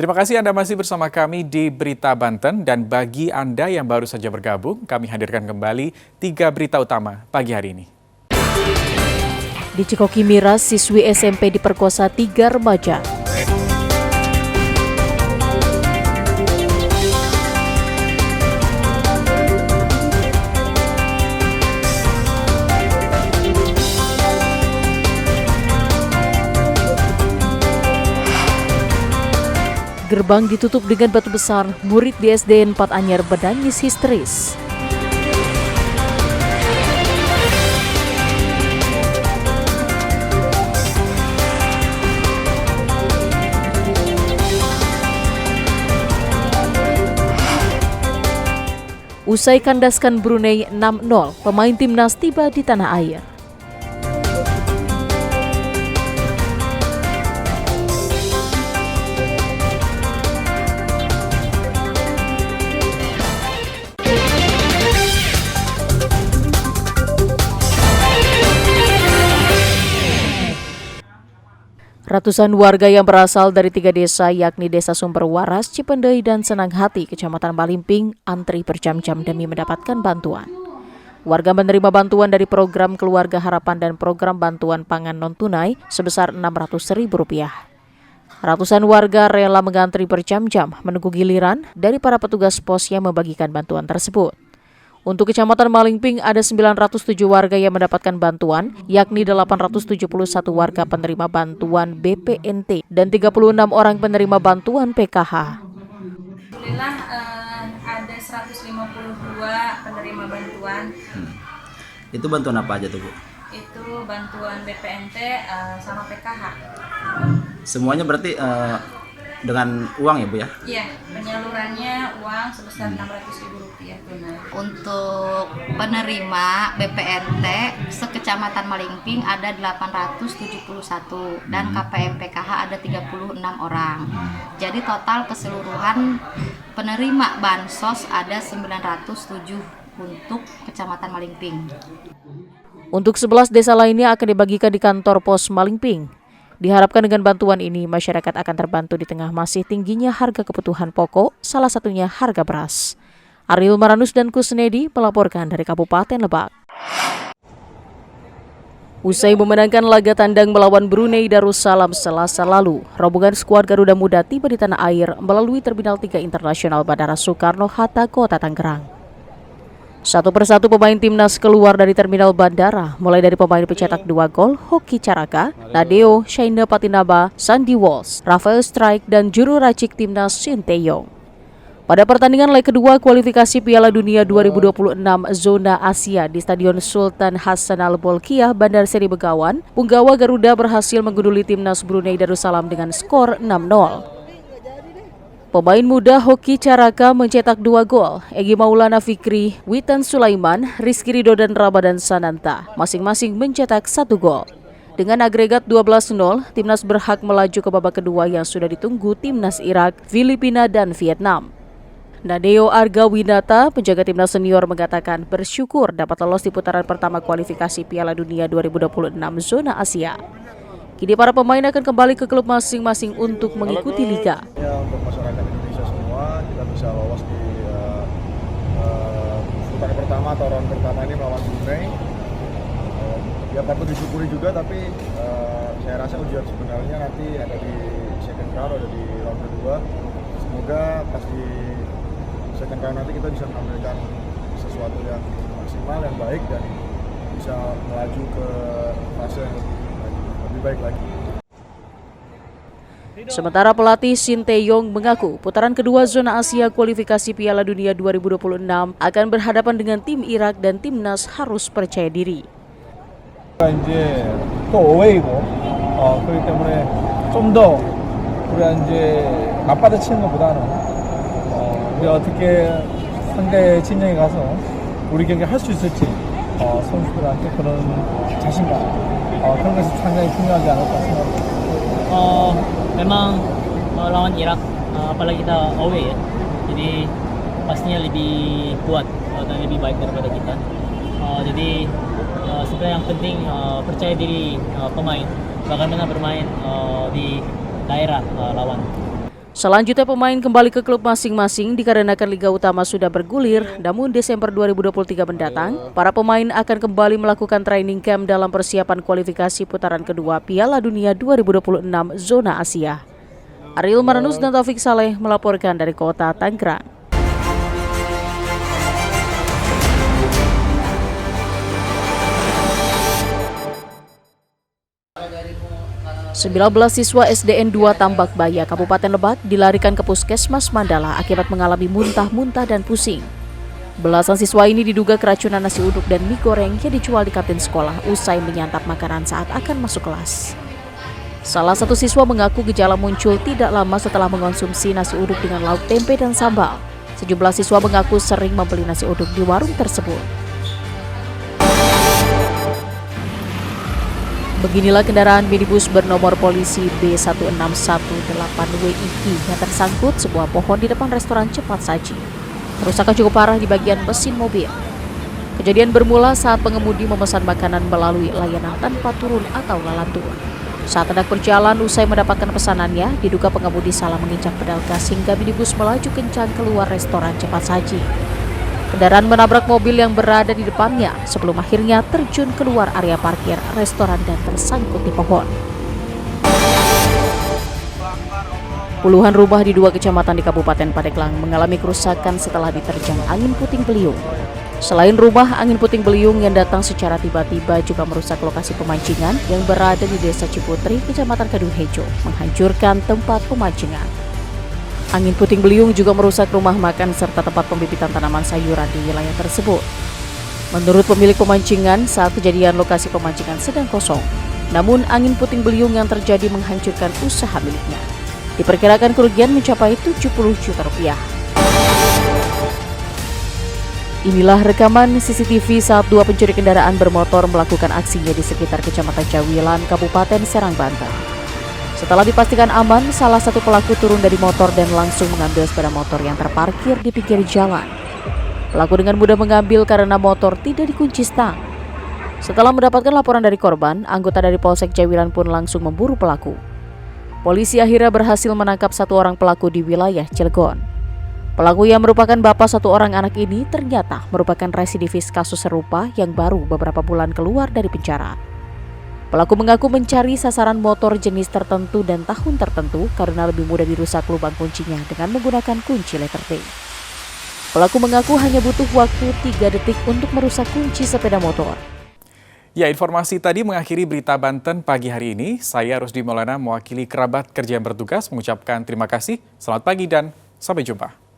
Terima kasih Anda masih bersama kami di Berita Banten, dan bagi Anda yang baru saja bergabung, kami hadirkan kembali 3 berita utama pagi hari ini. Di Cikoki Miras, siswi SMP diperkosa 3 remaja. Gerbang ditutup dengan batu besar, murid di SDN 4 Anyar menangis histeris. Usai kandaskan Brunei 6-0, pemain timnas tiba di tanah air. Ratusan warga yang berasal dari 3 desa yakni Desa Sumberwaras, Cipendei, dan Senang Hati, Kecamatan Malimping, antri berjam-jam demi mendapatkan bantuan. Warga menerima bantuan dari program Keluarga Harapan dan program bantuan pangan non-tunai sebesar Rp600.000. Ratusan warga rela mengantri berjam-jam menunggu giliran dari para petugas pos yang membagikan bantuan tersebut. Untuk Kecamatan Malimping ada 907 warga yang mendapatkan bantuan, yakni 871 warga penerima bantuan BPNT dan 36 orang penerima bantuan PKH. Alhamdulillah ada 152 penerima bantuan. Itu bantuan apa aja tuh, Bu? Itu bantuan BPNT sama PKH. Semuanya berarti dengan uang ya, Bu ya? Iya, penyalurannya uang sebesar Rp600.000 tunai. Untuk penerima BPNT sekecamatan Malimping ada 871 dan KPM PKH ada 36 orang. Jadi total keseluruhan penerima bansos ada 907 untuk Kecamatan Malimping. Untuk 11 desa lainnya akan dibagikan di kantor pos Malimping. Diharapkan dengan bantuan ini, masyarakat akan terbantu di tengah masih tingginya harga kebutuhan pokok, salah satunya harga beras. Ariel Maranus dan Kusnedi melaporkan dari Kabupaten Lebak. Usai memenangkan laga tandang melawan Brunei Darussalam Selasa lalu, rombongan skuad Garuda Muda tiba di tanah air melalui Terminal 3 Internasional Bandara Soekarno-Hatta, Kota Tangerang. Satu persatu pemain timnas keluar dari terminal bandara, mulai dari pemain pencetak 2 gol, Hoki Caraka, Nadeo, Shaina Patinaba, Sandy Walsh, Rafael Strike, dan juru racik timnas Shin Tae-yong. Pada pertandingan leg kedua kualifikasi Piala Dunia 2026 zona Asia di Stadion Sultan Hasan Al Bolkiah, Bandar Seri Begawan, punggawa Garuda berhasil menggunduli timnas Brunei Darussalam dengan skor 6-0. Pemain muda Hoki Caraka mencetak 2 gol, Egy Maulana Fikri, Witan Sulaiman, Rizky Ridho, dan Ramadan Sananta masing-masing mencetak 1 gol. Dengan agregat 12-0, timnas berhak melaju ke babak kedua yang sudah ditunggu timnas Irak, Filipina, dan Vietnam. Nadeo Argawinata, penjaga timnas senior, mengatakan bersyukur dapat lolos di putaran pertama kualifikasi Piala Dunia 2026 zona Asia. Kini para pemain akan kembali ke klub masing-masing untuk mengikuti liga. Ya, untuk masyarakat Indonesia semua, kita bisa lolos di putaran pertama atau round pertama ini melawan Brunei. Ya patut disyukuri juga, tapi saya rasa ujian sebenarnya nanti ada di second round, ada di round kedua. Semoga pas di second round nanti kita bisa menampilkan sesuatu yang maksimal, yang baik, dan bisa melaju ke fase yang lebih baik lagi. Sementara pelatih Shin Tae-yong mengaku putaran kedua zona Asia kualifikasi Piala Dunia 2026 akan berhadapan dengan tim Irak dan timnas harus percaya diri. 이제 또 어웨이고 그렇기 때문에 좀 더 우리가 이제 맞받아치는 것보다는 우리가 어떻게 상대 진영에 가서 우리 경기 할 수 있을지 선수들한테 그런 자신감 그런 것이 상당히 중요하지 않을까 생각합니다. Memang lawan Irak, apalagi kita away ya, jadi pastinya lebih kuat dan lebih baik daripada kita. Jadi sebenarnya yang penting percaya diri pemain bagaimana bermain di daerah lawan. Selanjutnya pemain kembali ke klub masing-masing dikarenakan Liga Utama sudah bergulir, namun Desember 2023 mendatang, para pemain akan kembali melakukan training camp dalam persiapan kualifikasi putaran kedua Piala Dunia 2026 Zona Asia. Ariel Maranus dan Taufik Saleh melaporkan dari kota Tangerang. 19 siswa SDN 2 Tambak Baya, Kabupaten Lebak dilarikan ke Puskesmas Mandala akibat mengalami muntah-muntah dan pusing. Belasan siswa ini diduga keracunan nasi uduk dan mie goreng yang dijual di kantin sekolah usai menyantap makanan saat akan masuk kelas. Salah satu siswa mengaku gejala muncul tidak lama setelah mengonsumsi nasi uduk dengan lauk tempe dan sambal. Sejumlah siswa mengaku sering membeli nasi uduk di warung tersebut. Beginilah kendaraan minibus bernomor polisi B1618WIQ yang tersangkut sebuah pohon di depan restoran cepat saji. Kerusakan cukup parah di bagian mesin mobil. Kejadian bermula saat pengemudi memesan makanan melalui layanan tanpa turun atau lalantur. Saat hendak berjalan usai mendapatkan pesanannya, diduga pengemudi salah menginjak pedal gas hingga minibus melaju kencang keluar restoran cepat saji. Kendaraan menabrak mobil yang berada di depannya sebelum akhirnya terjun keluar area parkir restoran dan tersangkut di pohon. Puluhan rumah di 2 kecamatan di Kabupaten Pandeglang mengalami kerusakan setelah diterjang angin puting beliung. Selain rumah, angin puting beliung yang datang secara tiba-tiba juga merusak lokasi pemancingan yang berada di Desa Ciputri, Kecamatan Kadunghejo, menghancurkan tempat pemancingan. Angin puting beliung juga merusak rumah makan serta tempat pembibitan tanaman sayuran di wilayah tersebut. Menurut pemilik pemancingan, saat kejadian lokasi pemancingan sedang kosong. Namun angin puting beliung yang terjadi menghancurkan usaha miliknya. Diperkirakan kerugian mencapai 70 juta rupiah. Inilah rekaman CCTV saat 2 pencuri kendaraan bermotor melakukan aksinya di sekitar Kecamatan Cawilan, Kabupaten Serang, Banten. Setelah dipastikan aman, salah satu pelaku turun dari motor dan langsung mengambil sepeda motor yang terparkir di pinggir jalan. Pelaku dengan mudah mengambil karena motor tidak dikunci stang. Setelah mendapatkan laporan dari korban, anggota dari Polsek Cawilan pun langsung memburu pelaku. Polisi akhirnya berhasil menangkap 1 orang pelaku di wilayah Cilegon. Pelaku yang merupakan bapak 1 orang anak ini ternyata merupakan residivis kasus serupa yang baru beberapa bulan keluar dari penjara. Pelaku mengaku mencari sasaran motor jenis tertentu dan tahun tertentu karena lebih mudah dirusak lubang kuncinya dengan menggunakan kunci letter T. Pelaku mengaku hanya butuh waktu 3 detik untuk merusak kunci sepeda motor. Ya, informasi tadi mengakhiri berita Banten pagi hari ini. Saya Rusdi Maulana mewakili kerabat kerja yang bertugas mengucapkan terima kasih. Selamat pagi dan sampai jumpa.